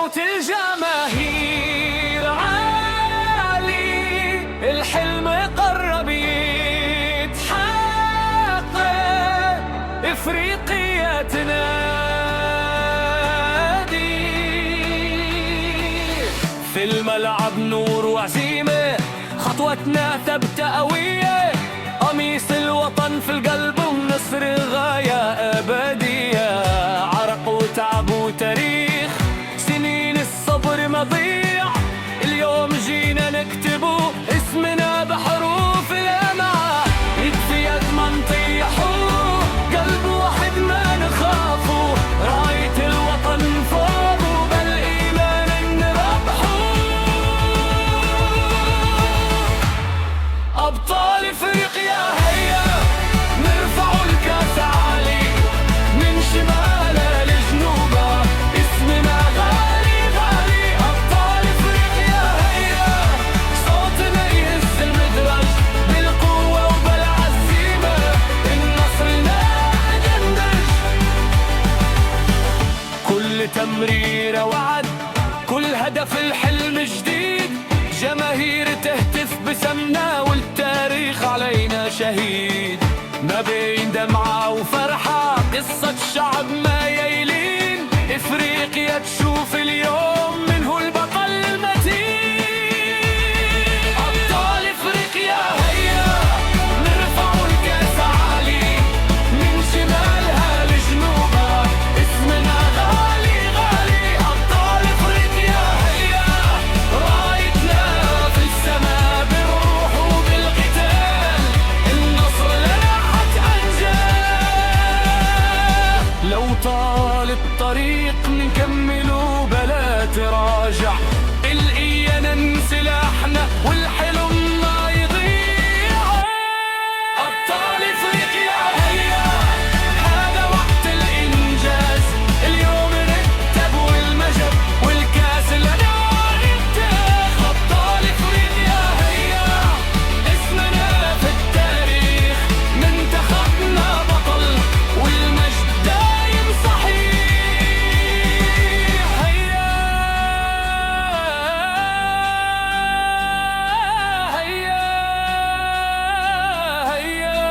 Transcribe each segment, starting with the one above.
صوت الجماهير عالي، الحلم قرب يتحقق، إفريقيا تنادي. في الملعب نور وعزيمة، خطوتنا ثابتة قوية، قميص الوطن في القلب ونصر غاية أبدية. عرق وتعب وتاريخ، سنين الصبر مضيع، اليوم جينا نكتبه اسمنا بحروف الأمعة. يد في يد ما نطيحوا، قلب واحد ما نخافوا، راية الوطن فوق وبالإيمان نربحوا. أبطال إفريقيا هيا، نرفعوا الكاس عالي، من شمالها لجنوبها اسمنا غالي غالي. أبطال إفريقيا هيا، صوتنا يهز المدرج بالقوة وبالعزيمة، النصر نادي يندج. كل تمريرة وعد، كل هدف الحلم جديد، جماهير تهتف بسمنا والتاريخ علينا شهيد. ما بين دمعة وفرحة، قصة شعب ما يلين، إفريقيا تشوف اليوم من هو البطل المتين. أبطال إفريقيا هيا، نرفعوا الكاس عالي، من شمالها لجنوبها اسمنا غالي غالي. أبطال إفريقيا هيا، رايتنا في السماء بالروح وبالقتال، النصر لنا حتى أنجاه. لو طال الطريق نكمله بلا تراجع، الإيانا انسلاحنا والحلم ما يضيع. أبطال إفريقيا هيا، هذا وقت الإنجاز، اليوم نكتب والمجد والكاس لنا نفتخ. أبطال إفريقيا هيا، اسمنا في التاريخ، منتخبنا بطل والمجد دايم صحيح. هيا هيا هيا،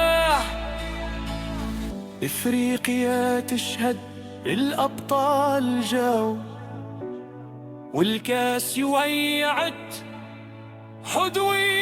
إفريقيا تشهد الأبطال جو، والكاس يويعت حدوي.